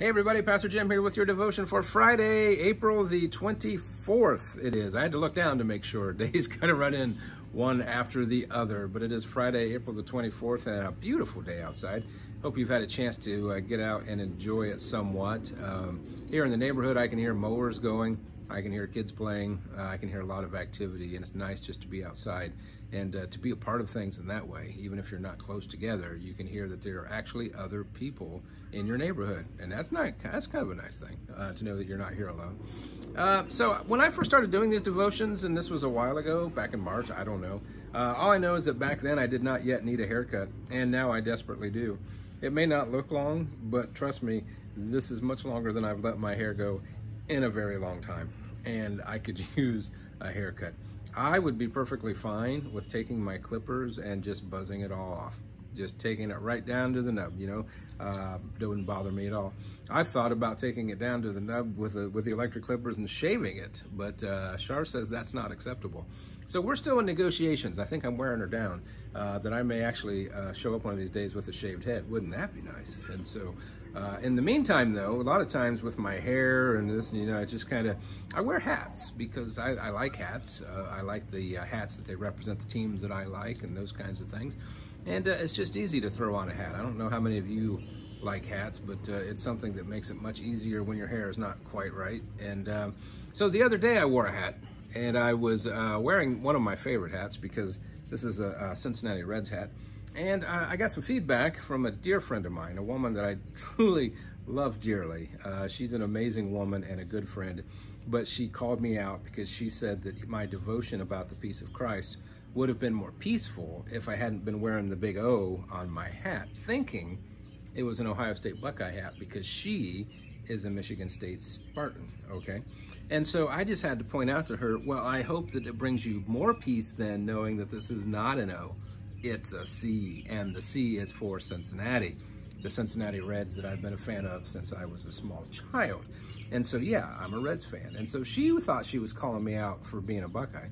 Hey everybody, Pastor Jim here with your devotion for Friday, April the 24th it is. I had to look down to make sure. Days kind of run in one after the other, but it is Friday, April the 24th, and a beautiful day outside. Hope you've had a chance to get out and enjoy it somewhat. Here in the neighborhood, I can hear mowers going. I can hear kids playing. I can hear a lot of activity, and it's nice just to be outside and to be a part of things in that way. Even if you're not close together, you can hear that there are actually other people in your neighborhood, and that's kind of a nice thing to know that you're not here alone. So when I first started doing these devotions, and this was a while ago, back in March, I don't know. All I know is that back then I did not yet need a haircut, and now I desperately do. It may not look long, but trust me, this is much longer than I've let my hair go in a very long time, and I could use a haircut. I would be perfectly fine with taking my clippers and just buzzing it all off. Just taking it right down to the nub, you know, doesn't bother me at all. I've thought about taking it down to the nub with the electric clippers and shaving it, but Shar says that's not acceptable. So we're still in negotiations. I think I'm wearing her down, that I may actually show up one of these days with a shaved head. Wouldn't that be nice? And so in the meantime, though, a lot of times with my hair and this, you know, I just I wear hats because I like hats. I like the hats that they represent the teams that I like and those kinds of things. And it's just easy to throw on a hat. I don't know how many of you like hats, but it's something that makes it much easier when your hair is not quite right. And so the other day I wore a hat, and I was wearing one of my favorite hats because this is a Cincinnati Reds hat. And I got some feedback from a dear friend of mine, a woman that I truly love dearly. She's an amazing woman and a good friend, but she called me out because she said that my devotion about the peace of Christ would have been more peaceful if I hadn't been wearing the big O on my hat, thinking it was an Ohio State Buckeye hat because she is a Michigan State Spartan, okay? And so I just had to point out to her, well, I hope that it brings you more peace than knowing that this is not an O. It's a C, and the C is for Cincinnati, the Cincinnati Reds that I've been a fan of since I was a small child. And so, yeah, I'm a Reds fan. And so she thought she was calling me out for being a Buckeye,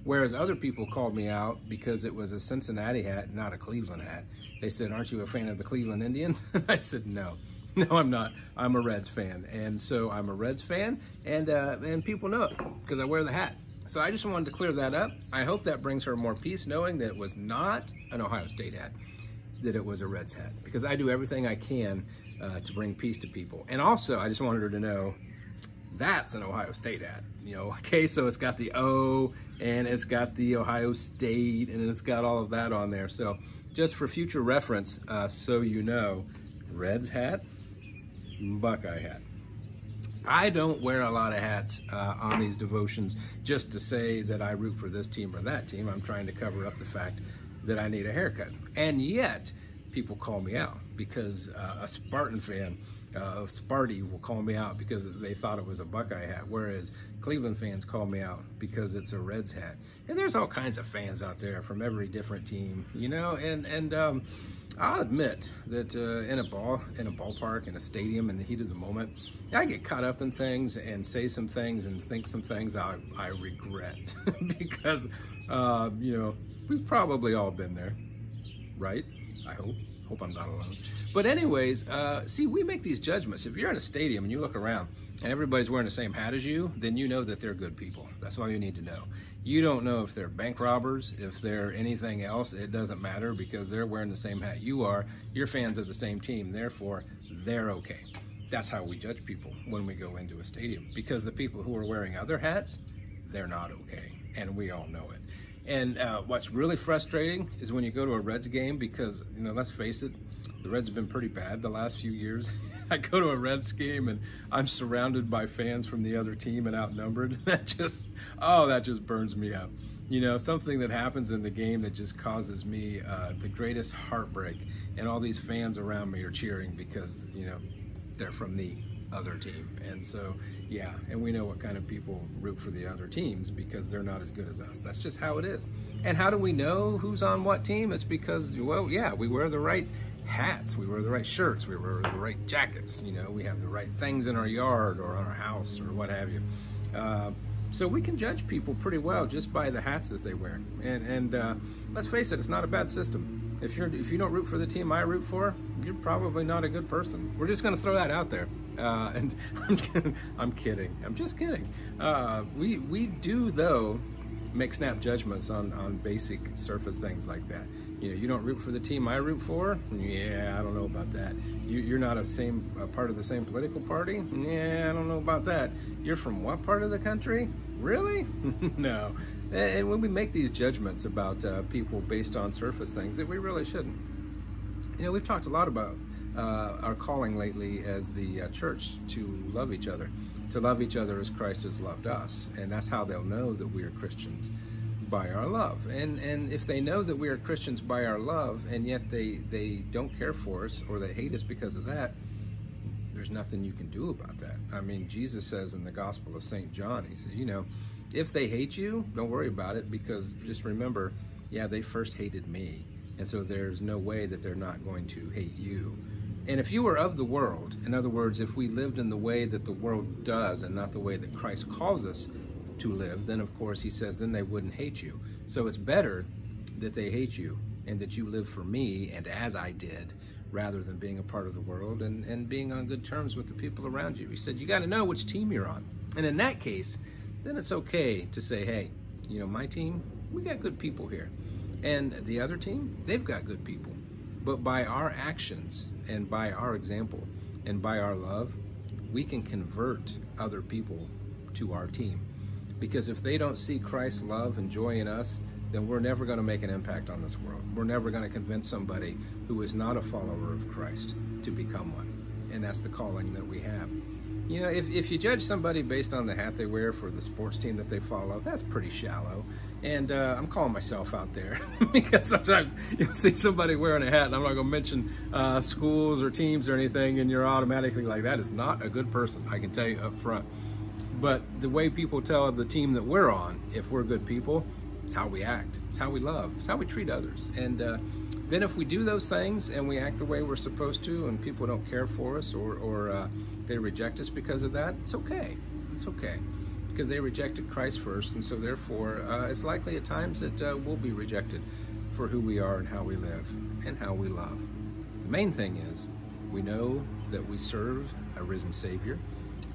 whereas other people called me out because it was a Cincinnati hat, not a Cleveland hat. They said, aren't you a fan of the Cleveland Indians? I said, no, I'm not. I'm a Reds fan. And so I'm a Reds fan, and people know it because I wear the hat. So I just wanted to clear that up. I hope that brings her more peace, knowing that it was not an Ohio State hat, that it was a Reds hat, because I do everything I can to bring peace to people. And also, I just wanted her to know that's an Ohio State hat, you know, okay? So it's got the O, and it's got the Ohio State, and it's got all of that on there. So just for future reference, so you know, Reds hat, Buckeye hat. I don't wear a lot of hats on these devotions just to say that I root for this team or that team. I'm trying to cover up the fact that I need a haircut. And yet, people call me out because a Spartan fan, Sparty, will call me out because they thought it was a Buckeye hat, whereas Cleveland fans call me out because it's a Reds hat. And there's all kinds of fans out there from every different team, you know, and I'll admit that in a ballpark, in a stadium, in the heat of the moment, I get caught up in things and say some things and think some things I regret because, you know, we've probably all been there, right? I hope I'm not alone. But anyways, see, we make these judgments. If you're in a stadium and you look around and everybody's wearing the same hat as you, then you know that they're good people. That's all you need to know. You don't know if they're bank robbers, if they're anything else. It doesn't matter because they're wearing the same hat you are. You're fans of the same team, therefore they're okay. That's how we judge people when we go into a stadium, because the people who are wearing other hats, they're not okay, and we all know it. And what's really frustrating is when you go to a Reds game, because, you know, let's face it, the Reds have been pretty bad the last few years. I go to a Reds game and I'm surrounded by fans from the other team and outnumbered. That just burns me up. You know, something that happens in the game that just causes me the greatest heartbreak, and all these fans around me are cheering because, you know, they're from the other team. And so, yeah, and we know what kind of people root for the other teams because they're not as good as us. That's just how it is. And how do we know who's on what team? It's because, well, yeah, we wear the right hats, we wear the right shirts, we wear the right jackets, you know, we have the right things in our yard or on our house or what have you. So we can judge people pretty well just by the hats that they wear. And let's face it, it's not a bad system. if you don't root for the team I root for, you're probably not a good person. We're just going to throw that out there. And I'm kidding. I'm just kidding. We do, though, make snap judgments on basic surface things like that. You know, you don't root for the team I root for? Yeah, I don't know about that. You're not a part of the same political party? Yeah, I don't know about that. You're from what part of the country? Really? No. And when we make these judgments about people based on surface things, that we really shouldn't. You know, we've talked a lot about our calling lately as the church to love each other as Christ has loved us. And that's how they'll know that we are Christians, by our love. And if they know that we are Christians by our love, and yet they don't care for us, or they hate us because of that, there's nothing you can do about that. I mean, Jesus says in the Gospel of St. John, he says, you know, if they hate you, don't worry about it, because just remember, yeah, they first hated me. And so there's no way that they're not going to hate you. And if you were of the world, in other words, if we lived in the way that the world does and not the way that Christ calls us to live, then of course he says, then they wouldn't hate you. So it's better that they hate you and that you live for me and as I did, rather than being a part of the world and being on good terms with the people around you. He said, you got to know which team you're on. And in that case, then it's okay to say, hey, you know, my team, we got good people here. And the other team, they've got good people. But by our actions and by our example and by our love, we can convert other people to our team. Because if they don't see Christ's love and joy in us, then we're never going to make an impact on this world. We're never going to convince somebody who is not a follower of Christ to become one. And that's the calling that we have. You know, if you judge somebody based on the hat they wear for the sports team that they follow, that's pretty shallow. And I'm calling myself out there because sometimes you'll see somebody wearing a hat, and I'm not going to mention schools or teams or anything, and you're automatically like, that is not a good person, I can tell you up front. But the way people tell the team that we're on, if we're good people, it's how we act, it's how we love, it's how we treat others. And then if we do those things and we act the way we're supposed to, and people don't care for us or they reject us because of that, it's okay. It's okay. Because they rejected Christ first, and so therefore it's likely at times that we'll be rejected for who we are and how we live and how we love. The main thing is we know that we serve a risen Savior.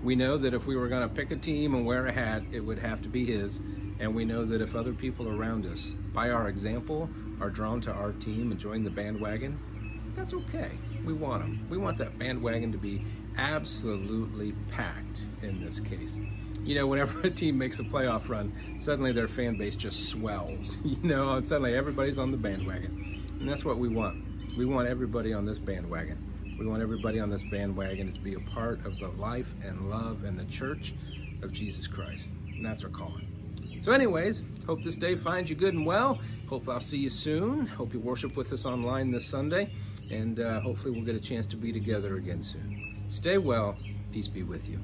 We know that if we were going to pick a team and wear a hat, it would have to be his. And we know that if other people around us, by our example, are drawn to our team and join the bandwagon, that's okay. We want them. We want that bandwagon to be absolutely packed in this case. You know, whenever a team makes a playoff run, suddenly their fan base just swells. You know, and suddenly everybody's on the bandwagon. And that's what we want. We want everybody on this bandwagon. We want everybody on this bandwagon to be a part of the life and love and the church of Jesus Christ. And that's our calling. So anyways, hope this day finds you good and well. Hope I'll see you soon. Hope you worship with us online this Sunday. And hopefully we'll get a chance to be together again soon. Stay well. Peace be with you.